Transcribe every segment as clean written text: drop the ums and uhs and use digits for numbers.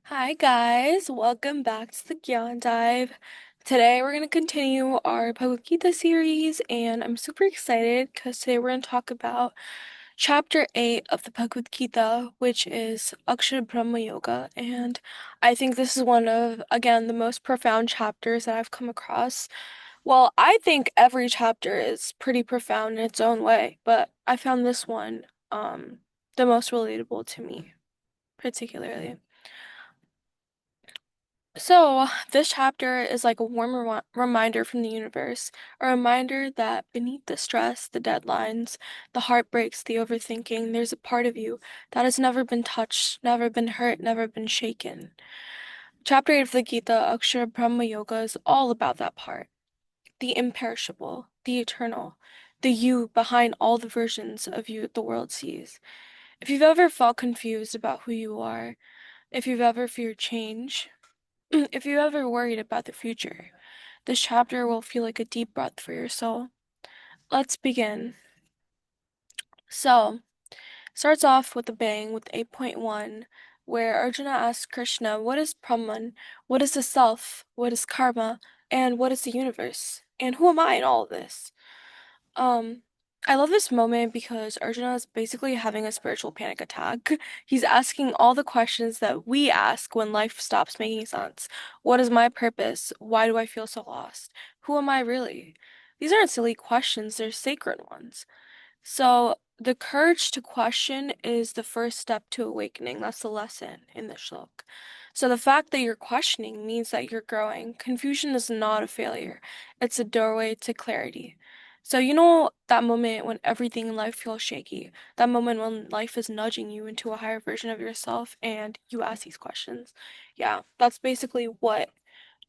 Hi guys, welcome back to the Gyan Dive. Today we're going to continue our Bhagavad Gita series and I'm super excited because today we're going to talk about chapter 8 of the Bhagavad Gita, which is Akshara Brahma Yoga. And I think this is one of, again, the most profound chapters that I've come across. Well, I think every chapter is pretty profound in its own way, but I found this one the most relatable to me, particularly. So, this chapter is like a warm reminder from the universe, a reminder that beneath the stress, the deadlines, the heartbreaks, the overthinking, there's a part of you that has never been touched, never been hurt, never been shaken. Chapter 8 of the Gita, Akshara Brahma Yoga, is all about that part. The imperishable, the eternal, the you behind all the versions of you the world sees. If you've ever felt confused about who you are, if you've ever feared change, if you ever worried about the future, this chapter will feel like a deep breath for your soul. Let's begin. So, starts off with a bang with 8.1, where Arjuna asks Krishna, what is Brahman? What is the self? What is karma? And what is the universe? And who am I in all of this? Um, I love this moment because Arjuna is basically having a spiritual panic attack. He's asking all the questions that we ask when life stops making sense. What is my purpose? Why do I feel so lost? Who am I really? These aren't silly questions, they're sacred ones. So, the courage to question is the first step to awakening. That's the lesson in this shlok. So, the fact that you're questioning means that you're growing. Confusion is not a failure, it's a doorway to clarity. So, you know that moment when everything in life feels shaky, that moment when life is nudging you into a higher version of yourself and you ask these questions. Yeah, that's basically what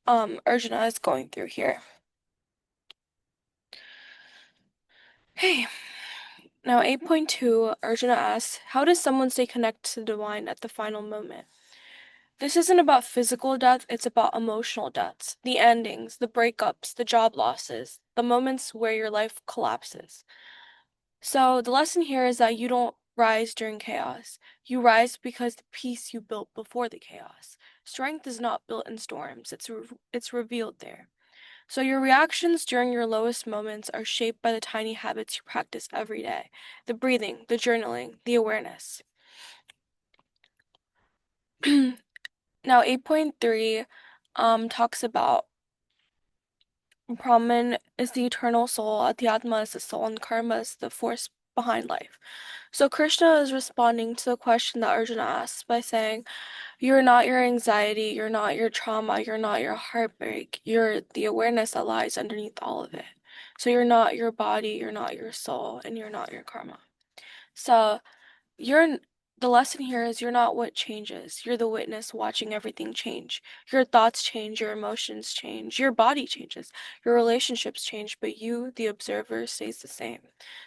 Arjuna is going through here. Hey, now, 8.2, Arjuna asks, how does someone stay connected to the divine at the final moment? This isn't about physical death, it's about emotional deaths, the endings, the breakups, the job losses, the moments where your life collapses. So, the lesson here is that you don't rise during chaos. You rise because the peace you built before the chaos. Strength is not built in storms, it's revealed there. So your reactions during your lowest moments are shaped by the tiny habits you practice every day. The breathing, the journaling, the awareness. Now 8.3 talks about Brahman is the eternal soul, Adhyatma is the soul, and Karma is the force behind life. So Krishna is responding to the question that Arjuna asks by saying, you're not your anxiety, you're not your trauma, you're not your heartbreak, you're the awareness that lies underneath all of it. So you're not your body, you're not your soul, and you're not your karma. So you're the lesson here is you're not what changes. You're the witness watching everything change. Your thoughts change, your emotions change, your body changes, your relationships change, but you, the observer, stays the same.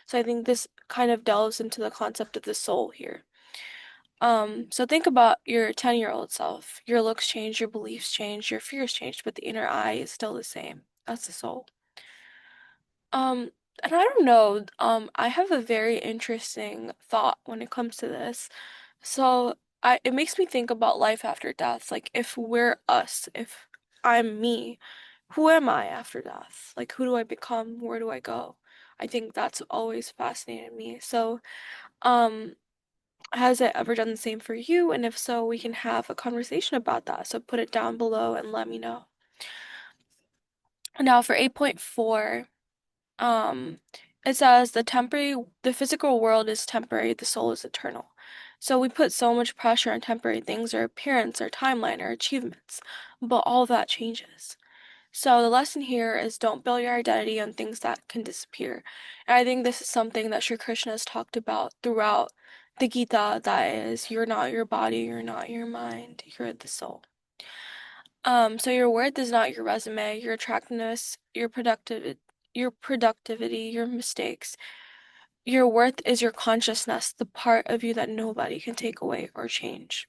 So I think this kind of delves into the concept of the soul here. So think about your 10-year-old self. Your looks change, your beliefs change, your fears change, but the inner eye is still the same. That's the soul. Um, and I don't know, I have a very interesting thought when it comes to this. So it makes me think about life after death. Like if we're us, if I'm me, who am I after death? Like who do I become? Where do I go? I think that's always fascinated me. So, um, has it ever done the same for you? And if so, we can have a conversation about that. So put it down below and let me know. Now for 8.4, um, it says the physical world is temporary, the soul is eternal. So we put so much pressure on temporary things, our appearance, our timeline, our achievements, but all that changes. So the lesson here is don't build your identity on things that can disappear. And I think this is something that Sri Krishna has talked about throughout the Gita, that is, you're not your body, you're not your mind, you're the soul. So your worth is not your resume, your attractiveness, your productivity, your mistakes. Your worth is your consciousness, the part of you that nobody can take away or change.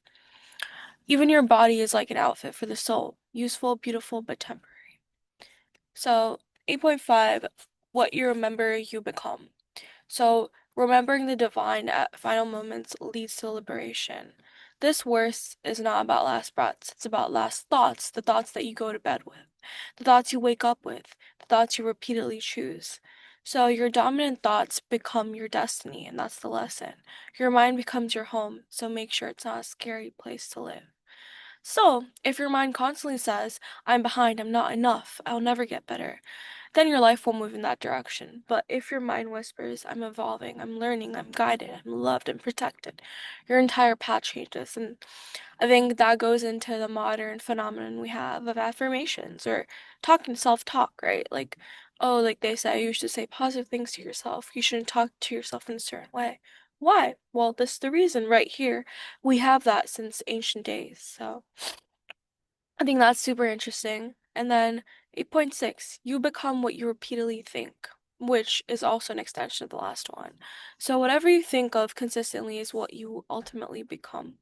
Even your body is like an outfit for the soul, useful, beautiful, but temporary. So, 8.5, what you remember, you become. So, remembering the divine at final moments leads to liberation. This verse is not about last breaths, it's about last thoughts, the thoughts that you go to bed with, the thoughts you wake up with, the thoughts you repeatedly choose. So your dominant thoughts become your destiny, and that's the lesson. Your mind becomes your home, so make sure it's not a scary place to live. So, if your mind constantly says, I'm behind, I'm not enough, I'll never get better, then your life will move in that direction. But if your mind whispers, I'm evolving, I'm learning, I'm guided, I'm loved, and protected, your entire path changes. And I think that goes into the modern phenomenon we have of affirmations or talking self-talk, right? Like, oh, like they say, you should say positive things to yourself. You shouldn't talk to yourself in a certain way. Why? Well, this is the reason right here. We have that since ancient days. So I think that's super interesting. And then 8.6, you become what you repeatedly think, which is also an extension of the last one. So whatever you think of consistently is what you ultimately become.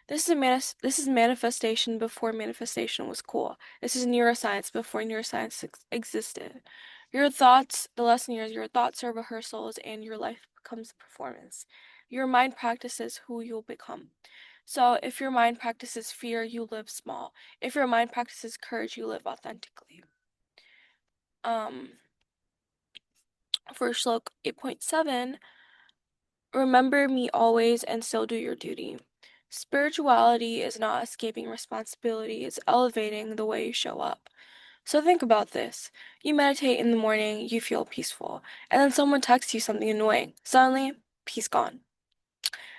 This is manifestation before manifestation was cool. This is neuroscience before neuroscience existed. Your thoughts, the lesson here is your thoughts are rehearsals and your life becomes a performance. Your mind practices who you'll become. So if your mind practices fear, you live small. If your mind practices courage, you live authentically. Um, for Shlok 8.7, remember me always and still do your duty. Spirituality is not escaping responsibility, it's elevating the way you show up. So think about this. You meditate in the morning, you feel peaceful, and then someone texts you something annoying. Suddenly, peace gone.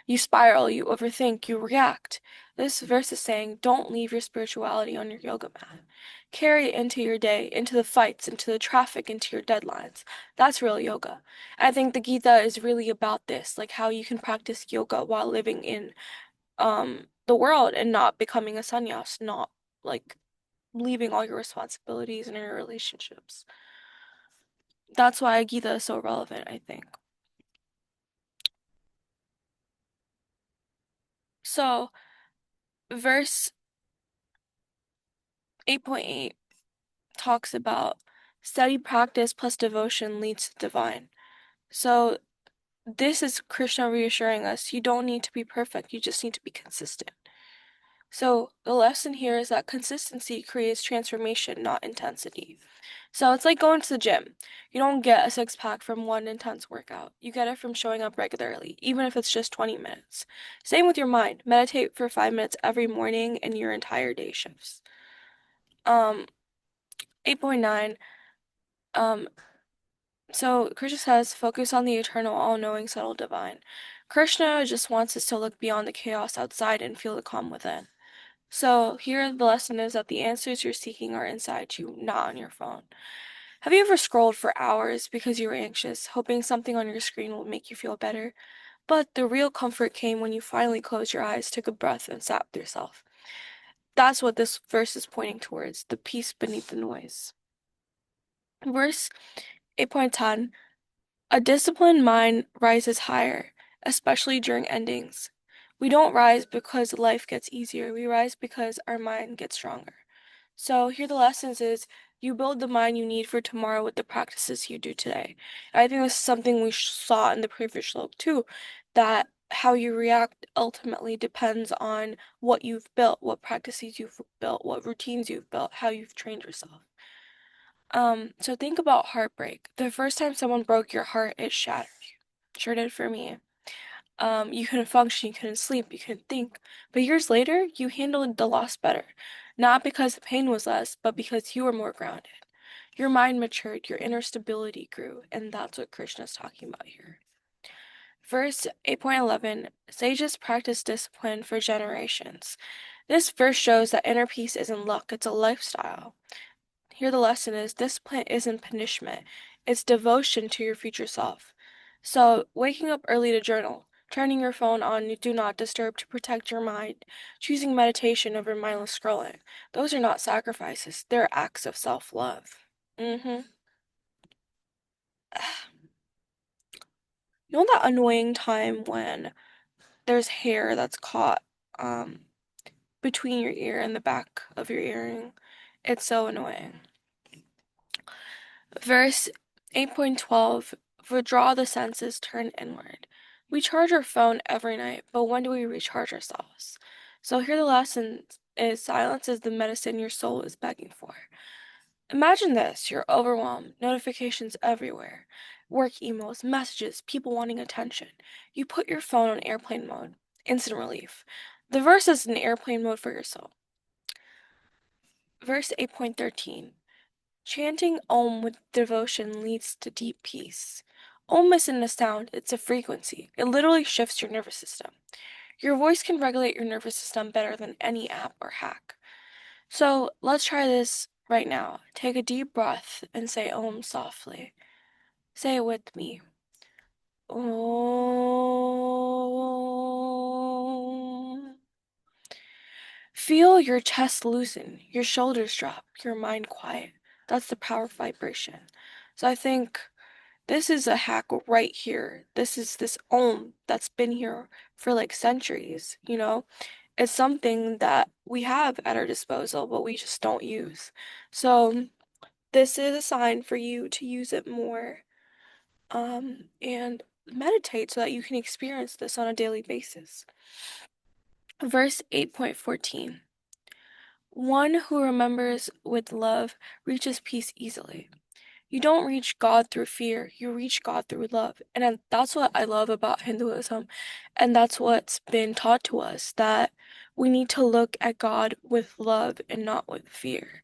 You spiral, you overthink, you react. This verse is saying, don't leave your spirituality on your yoga mat. Carry it into your day, into the fights, into the traffic, into your deadlines. That's real yoga. I think the Gita is really about this, like how you can practice yoga while living in the world and not becoming a sannyas, not like leaving all your responsibilities and your relationships. That's why Gita is so relevant, I think. So, verse 8.8 talks about steady practice plus devotion leads to divine. So, this is Krishna reassuring us you don't need to be perfect, you just need to be consistent. So, the lesson here is that consistency creates transformation, not intensity. So, it's like going to the gym. You don't get a six pack from one intense workout. You get it from showing up regularly, even if it's just 20 minutes. Same with your mind. Meditate for 5 minutes every morning and your entire day shifts. 8.9, um, so Krishna says, focus on the eternal, all-knowing, subtle divine. Krishna just wants us to look beyond the chaos outside and feel the calm within. So here the lesson is that the answers you're seeking are inside you, not on your phone. Have you ever scrolled for hours because you were anxious, hoping something on your screen will make you feel better? But the real comfort came when you finally closed your eyes, took a breath, and sat with yourself. That's what this verse is pointing towards, the peace beneath the noise. Verse 8.10, a disciplined mind rises higher, especially during endings. We don't rise because life gets easier. We rise because our mind gets stronger. So here the lessons is you build the mind you need for tomorrow with the practices you do today. I think this is something we saw in the previous shlok too, that how you react ultimately depends on what you've built, what practices you've built, what routines you've built, how you've trained yourself. So think about heartbreak. The first time someone broke your heart, it shattered you. Sure did for me. You couldn't function, you couldn't sleep, you couldn't think. But years later, you handled the loss better. Not because the pain was less, but because you were more grounded. Your mind matured, your inner stability grew, and that's what Krishna's talking about here. Verse 8.11, sages practice discipline for generations. This verse shows that inner peace isn't luck, it's a lifestyle. Here the lesson is discipline isn't punishment, it's devotion to your future self. So, waking up early to journal, turning your phone on do not disturb to protect your mind, choosing meditation over mindless scrolling. Those are not sacrifices, they're acts of self-love. You know that annoying time when there's hair that's caught um between your ear and the back of your earring? It's so annoying. Verse 8.12, withdraw the senses, turn inward. We charge our phone every night, but when do we recharge ourselves? So here the lesson is silence is the medicine your soul is begging for. Imagine this, you're overwhelmed, notifications everywhere, work emails, messages, people wanting attention. You put your phone on airplane mode, instant relief. The verse is in airplane mode for your soul. Verse 8.13. Chanting Om with devotion leads to deep peace. Om isn't a sound, it's a frequency. It literally shifts your nervous system. Your voice can regulate your nervous system better than any app or hack. So let's try this right now. Take a deep breath and say Om softly. Say it with me. Om. Feel your chest loosen, your shoulders drop, your mind quiet. That's the power of vibration. So I think this is a hack right here. This is this Om that's been here for like centuries, you know? It's something that we have at our disposal, but we just don't use. So this is a sign for you to use it more, and meditate so that you can experience this on a daily basis. Verse 8.14. One who remembers with love reaches peace easily. You don't reach God through fear, you reach God through love. And that's what I love about Hinduism. And that's what's been taught to us, that we need to look at God with love and not with fear.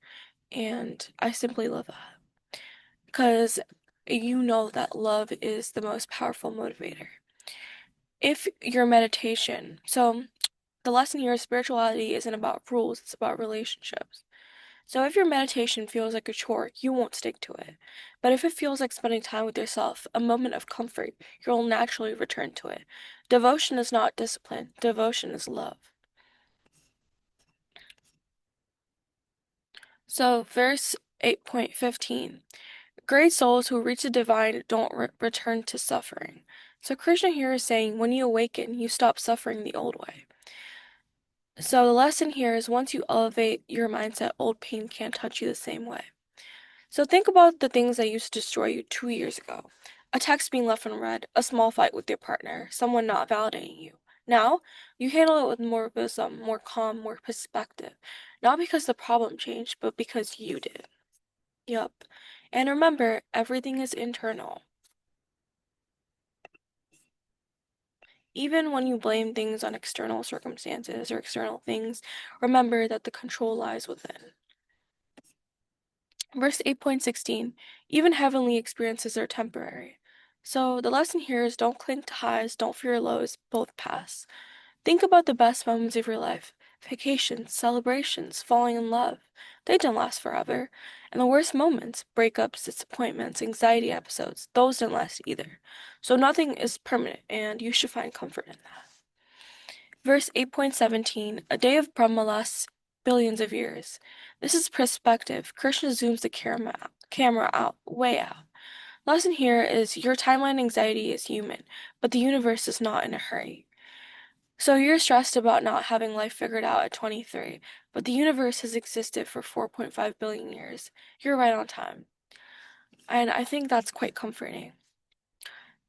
And I simply love that. Because you know that love is the most powerful motivator. If your meditation, so the lesson here is spirituality isn't about rules, it's about relationships. So if your meditation feels like a chore, you won't stick to it. But if it feels like spending time with yourself, a moment of comfort, you'll naturally return to it. Devotion is not discipline, devotion is love. So, verse 8.15. Great souls who reach the divine don't return to suffering. So, Krishna here is saying when you awaken, you stop suffering the old way. So, the lesson here is once you elevate your mindset, old pain can't touch you the same way. So think about the things that used to destroy you 2 years ago. A text being left unread, a small fight with your partner, someone not validating you. Now, you handle it with more wisdom, more calm, more perspective. Not because the problem changed, but because you did. Yup. And remember, everything is internal. Even when you blame things on external circumstances or external things, remember that the control lies within. Verse 8.16, even heavenly experiences are temporary. So the lesson here is don't cling to highs, don't fear lows, both pass. Think about the best moments of your life. Vacations, celebrations, falling in love. They didn't last forever. And the worst moments, breakups, disappointments, anxiety episodes, those didn't last either. So nothing is permanent, and you should find comfort in that. Verse 8.17, a day of Brahma lasts billions of years. This is perspective. Krishna zooms the camera out, way out. Lesson here is your timeline anxiety is human, but the universe is not in a hurry. So you're stressed about not having life figured out at 23, but the universe has existed for 4.5 billion years. You're right on time. And I think that's quite comforting.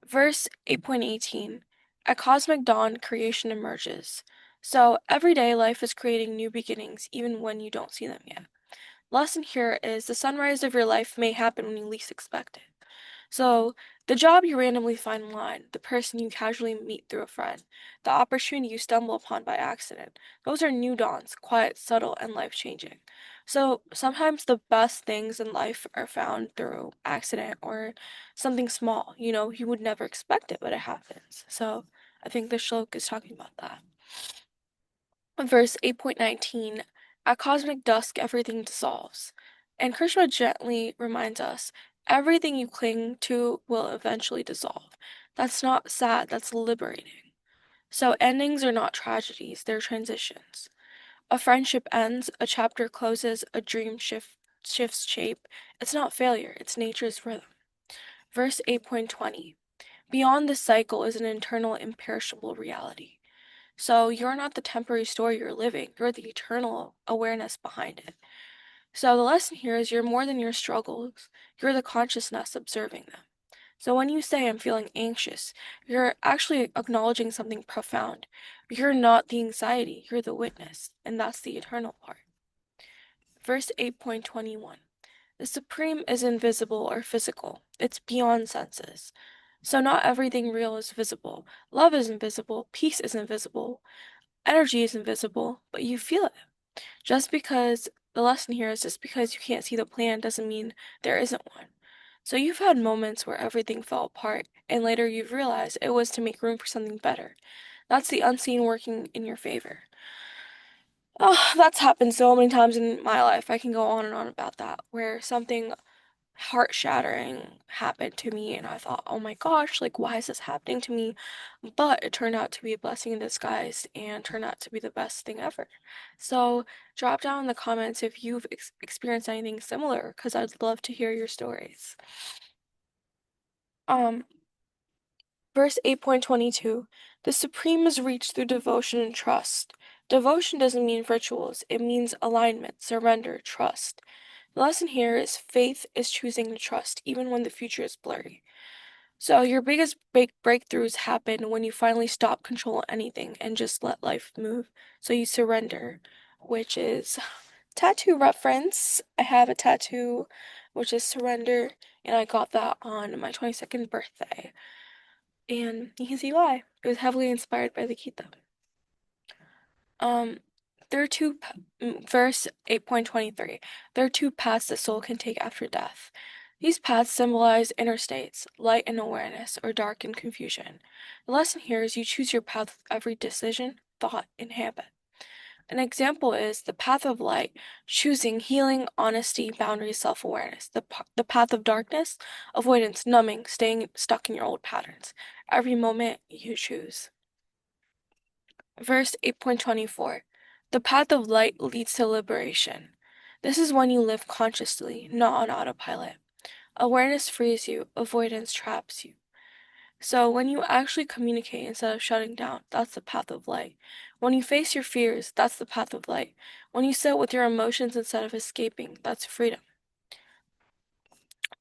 Verse 8.18, at cosmic dawn, creation emerges. So every day life is creating new beginnings even when you don't see them yet. Lesson here is the sunrise of your life may happen when you least expect it. So the job you randomly find online, the person you casually meet through a friend, the opportunity you stumble upon by accident, those are new dawns, quiet, subtle, and life-changing. So sometimes the best things in life are found through accident or something small. You know, you would never expect it, but it happens. So I think the shlok is talking about that. Verse 8.19, at cosmic dusk everything dissolves. And Krishna gently reminds us, everything you cling to will eventually dissolve. That's not sad, that's liberating. So endings are not tragedies, they're transitions. A friendship ends, a chapter closes, a dream shifts shape. It's not failure, it's nature's rhythm. Verse 8.20, beyond this cycle is an internal imperishable reality. So you're not the temporary story you're living, you're the eternal awareness behind it. So the lesson here is you're more than your struggles, you're the consciousness observing them. So when you say I'm feeling anxious, you're actually acknowledging something profound. You're not the anxiety, you're the witness, and that's the eternal part. Verse 8.21. The Supreme is invisible or physical. It's beyond senses. So not everything real is visible. Love is invisible, peace is invisible, energy is invisible, but you feel it. The lesson here is just because you can't see the plan doesn't mean there isn't one. So you've had moments where everything fell apart, and later you've realized it was to make room for something better. That's the unseen working in your favor. Oh, that's happened so many times in my life. I can go on and on about that, where something heart-shattering happened to me, and I thought, oh my gosh, like, why is this happening to me? But it turned out to be a blessing in disguise and turned out to be the best thing ever. So drop down in the comments if you've experienced anything similar, because I'd love to hear your stories. Um, Verse 8.22, the Supreme is reached through devotion and trust. Devotion doesn't mean rituals, it means alignment, surrender, trust. The lesson here is faith is choosing to trust even when the future is blurry. So your biggest breakthroughs happen when you finally stop controlling anything and just let life move. So you surrender, which is tattoo reference. I have a tattoo, which is surrender, and I got that on my 22nd birthday. And you can see why. It was heavily inspired by the Gita. Um, there are verse 8.23. There are two paths the soul can take after death. These paths symbolize inner states, light and awareness, or dark and confusion. The lesson here is you choose your path with every decision, thought, and habit. An example is the path of light, choosing healing, honesty, boundaries, self-awareness. The path of darkness, avoidance, numbing, staying stuck in your old patterns. Every moment you choose. Verse 8.24. The path of light leads to liberation. This is when you live consciously, not on autopilot. Awareness frees you, avoidance traps you. So when you actually communicate instead of shutting down, that's the path of light. When you face your fears, that's the path of light. When you sit with your emotions instead of escaping, that's freedom.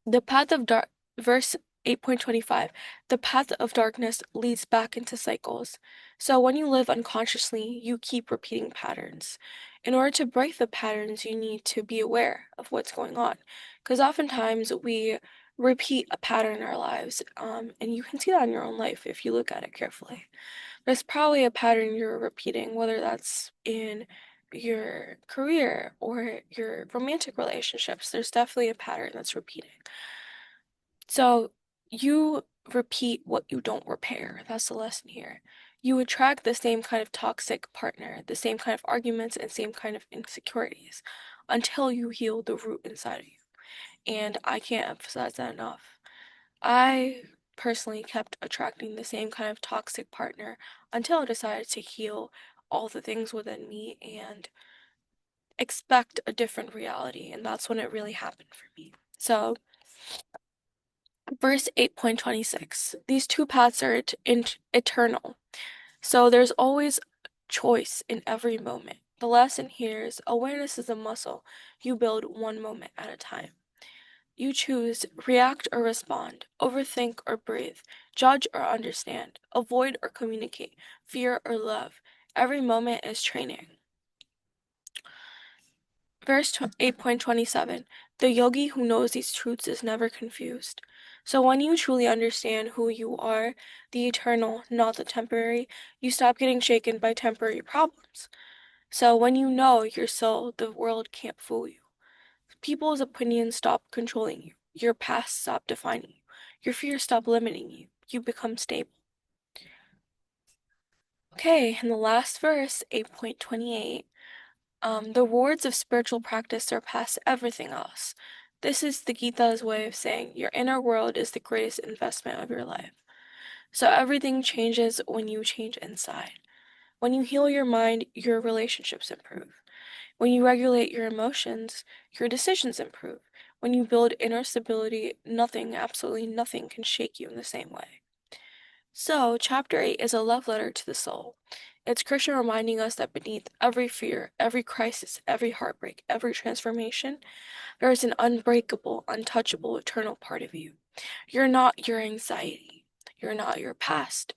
The path of dark, verse 8.25, the path of darkness leads back into cycles. So when you live unconsciously, you keep repeating patterns. In order to break the patterns, you need to be aware of what's going on. Because oftentimes we repeat a pattern in our lives, and you can see that in your own life if you look at it carefully. There's probably a pattern you're repeating, whether that's in your career or your romantic relationships. There's definitely a pattern that's repeating. So you repeat what you don't repair. That's the lesson here. You attract the same kind of toxic partner, the same kind of arguments, and same kind of insecurities until you heal the root inside of you. And I can't emphasize that enough. I personally kept attracting the same kind of toxic partner until I decided to heal all the things within me and expect a different reality. And that's when it really happened for me. So, verse 8.26. These two paths are eternal. So there's always choice in every moment. The lesson here is awareness is a muscle you build one moment at a time. You choose react or respond, overthink or breathe, judge or understand, avoid or communicate, fear or love. Every moment is training. Verse 8.27. The yogi who knows these truths is never confused. So when you truly understand who you are, the eternal, not the temporary, you stop getting shaken by temporary problems. So when you know your soul, the world can't fool you. People's opinions stop controlling you. Your past stop defining you. Your fears stop limiting you. You become stable. Okay, and the last verse, 8.28. The rewards of spiritual practice surpass everything else. This is the Gita's way of saying your inner world is the greatest investment of your life. So everything changes when you change inside. When you heal your mind, your relationships improve. When you regulate your emotions, your decisions improve. When you build inner stability, nothing, absolutely nothing, can shake you in the same way. So, chapter 8 is a love letter to the soul. It's Krishna reminding us that beneath every fear, every crisis, every heartbreak, every transformation, there is an unbreakable, untouchable, eternal part of you. You're not your anxiety. You're not your past.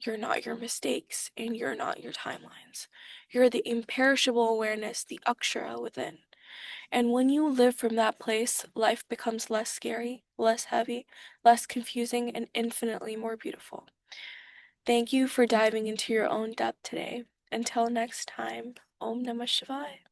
You're not your mistakes. And you're not your timelines. You're the imperishable awareness, the Akshara within. And when you live from that place, life becomes less scary, less heavy, less confusing, and infinitely more beautiful. Thank you for diving into your own depth today. Until next time, Om Namah Shivaya.